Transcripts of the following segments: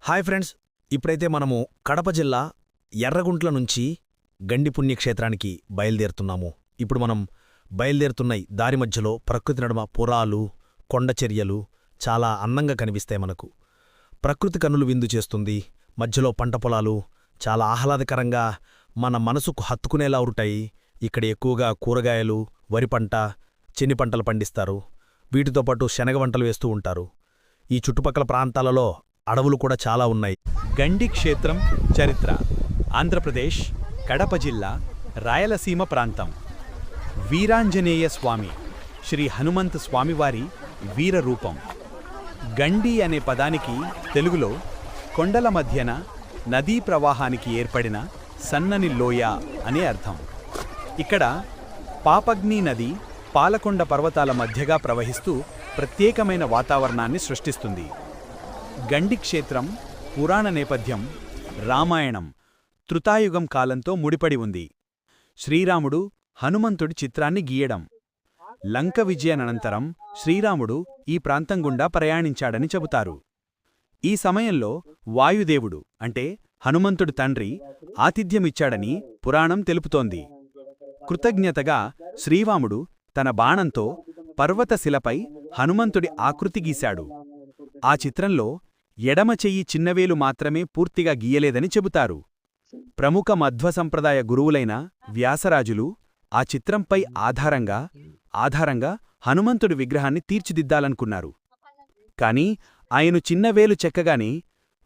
Hi friends, ఇప్పుడైతే మనము కడప జిల్లా ఎర్రగుంట్ల నుంచి గండి పుణ్యక్షేత్రానికి బయలుదేరుతున్నాము. ఇప్పుడు మనం బయలుదేరుతున్న దారి మధ్యలో ప్రకృతి నడుమ పురాలు, కొండచర్యలు చాలా అందంగా కనిపిస్తాయి. మనకు ప్రకృతి కన్నులు విందు చేస్తుంది. మధ్యలో పంట పొలాలు చాలా ఆహ్లాదకరంగా మన మనసుకు హత్తుకునేలా ఉంటాయి. ఇక్కడ ఎక్కువగా కూరగాయలు, వరి పంట, చెన్ని పంటలు పండిస్తారు. వీటితో పాటు శనగ వంటలు వేస్తూ ఉంటారు. ఈ చుట్టుపక్కల ప్రాంతాలలో అడవులు కూడా చాలా ఉన్నాయి. గండి క్షేత్రం చరిత్ర ఆంధ్రప్రదేశ్ కడప జిల్లా రాయలసీమ ప్రాంతం. వీరాంజనేయ స్వామి శ్రీ హనుమంత స్వామివారి వీరరూపం. గండి అనే పదానికి తెలుగులో కొండల మధ్యన నదీ ప్రవాహానికి ఏర్పడిన సన్నని లోయ అనే అర్థం. ఇక్కడ పాపగ్ని నది పాలకొండ పర్వతాల మధ్యగా ప్రవహిస్తూ ప్రత్యేకమైన వాతావరణాన్ని సృష్టిస్తుంది. గండి క్షేత్రం పురాణ నేపథ్యం రామాయణం, త్రుతాయుగం కాలంతో ముడిపడి ఉంది. శ్రీరాముడు హనుమంతుడి చిత్రాన్ని గీయడం. లంక విజయానంతరం శ్రీరాముడు ఈ ప్రాంతం గుండా ప్రయాణించాడని చెబుతారు. ఈ సమయంలో వాయుదేవుడు అంటే హనుమంతుడి తండ్రి ఆతిథ్యమిచ్చాడని పురాణం తెలుపుతోంది. కృతజ్ఞతగా శ్రీరాముడు తన బాణంతో పర్వతశిలపై హనుమంతుడి ఆకృతి గీశాడు. ఆ చిత్రంలో ఎడమ చెయ్యి చిన్నవేలు మాత్రమే పూర్తిగా గీయలేదని చెబుతారు. ప్రముఖ మధ్వ సంప్రదాయ గురువులైన వ్యాసరాజులు ఆ చిత్రంపై ఆధారంగా హనుమంతుడి విగ్రహాన్ని తీర్చిదిద్దాలనుకున్నారు. కాని ఆయన చిన్నవేలు చెక్కగానే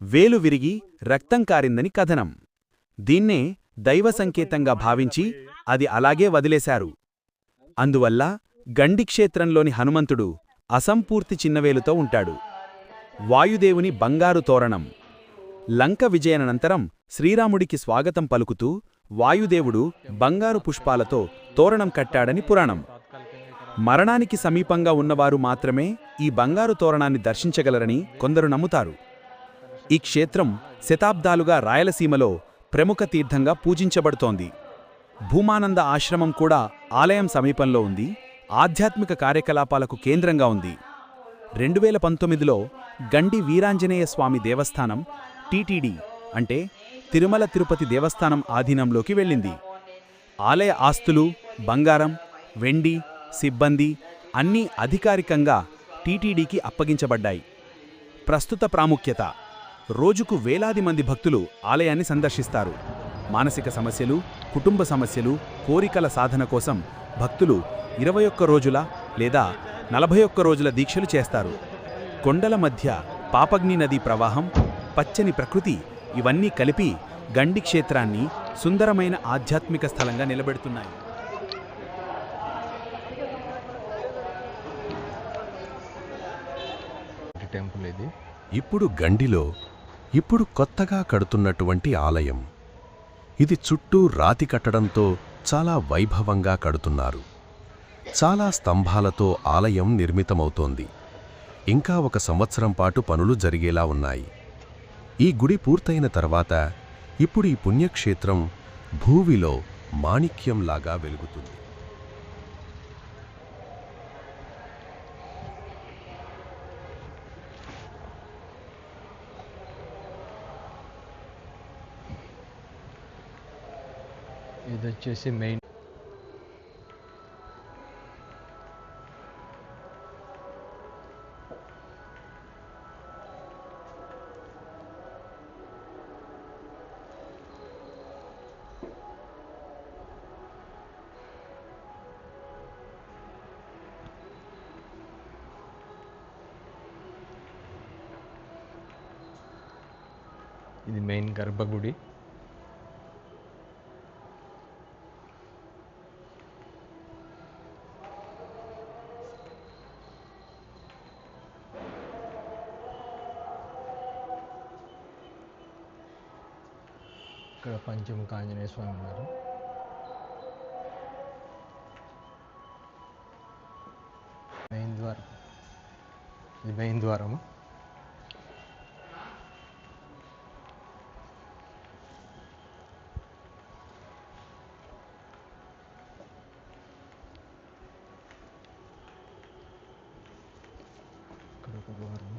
వేలు విరిగి రక్తం కారిందని కథనం. దీన్నే దైవ సంకేతంగా భావించి అది అలాగే వదిలేశారు. అందువల్ల గండిక్షేత్రంలోని హనుమంతుడు అసంపూర్తి చిన్నవేలుతో ఉంటాడు. వాయుదేవుని బంగారు తోరణం. లంక విజయానంతరం శ్రీరాముడికి స్వాగతం పలుకుతూ వాయుదేవుడు బంగారు పుష్పాలతో తోరణం కట్టాడని పురాణం. మరణానికి సమీపంగా ఉన్నవారు మాత్రమే ఈ బంగారు తోరణాన్ని దర్శించగలరని కొందరు నమ్ముతారు. ఈ క్షేత్రం శతాబ్దాలుగా రాయలసీమలో ప్రముఖ తీర్థంగా పూజించబడుతోంది. భూమానంద ఆశ్రమం కూడా ఆలయం సమీపంలో ఉంది. ఆధ్యాత్మిక కార్యకలాపాలకు కేంద్రంగా ఉంది. 2019లో గండి వీరాంజనేయ స్వామి దేవస్థానం టీటీడీ అంటే తిరుమల తిరుపతి దేవస్థానం ఆధీనంలోకి వెళ్ళింది. ఆలయ ఆస్తులు, బంగారం, వెండి, సిబ్బంది అన్నీ అధికారికంగా టీటీడీకి అప్పగించబడ్డాయి. ప్రస్తుత ప్రాముఖ్యత: రోజుకు వేలాది మంది భక్తులు ఆలయాన్ని సందర్శిస్తారు. మానసిక సమస్యలు, కుటుంబ సమస్యలు, కోరికల సాధన కోసం భక్తులు 21 రోజుల లేదా 41 రోజుల దీక్షలు చేస్తారు. కొండల మధ్య పాపగ్ని నదీ ప్రవాహం, పచ్చని ప్రకృతి ఇవన్నీ కలిపి గండి క్షేత్రాన్ని సుందరమైన ఆధ్యాత్మిక స్థలంగా నిలబెడుతున్నాయి. టెంపుల్ ఇది. ఇప్పుడు గండిలో కొత్తగా కడుతున్నటువంటి ఆలయం. ఇది చుట్టూ రాతి కట్టడంతో చాలా వైభవంగా కడుతున్నారు. చాలా స్తంభాలతో ఆలయం నిర్మితమవుతోంది. ఇంకా 1 సంవత్సరం పాటు పనులు జరిగేలా ఉన్నాయి. ఈ గుడి పూర్తయిన తర్వాత ఇప్పుడు ఈ పుణ్యక్షేత్రం భూవిలో మాణిక్యంలాగా వెలుగుతుంది. ఇది వచ్చేసి మెయిన్ గర్భగుడి. ఇక్కడ పంచముఖ ఆంజనేయ స్వామి ఉన్నారు. మెయిన్ ద్వారం. ఇది మెయిన్ ద్వారము. ఇక్కడ ఒక ద్వారం.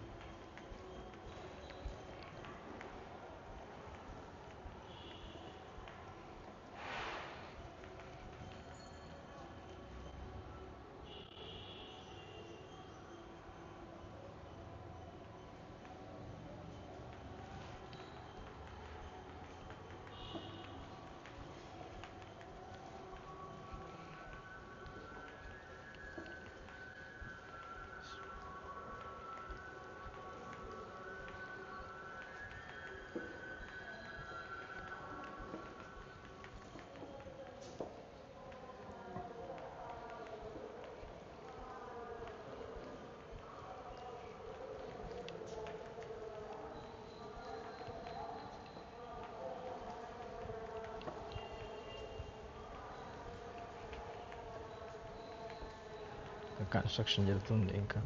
కన్స్ట్రక్షన్ జరుగుతుంది ఇంకా.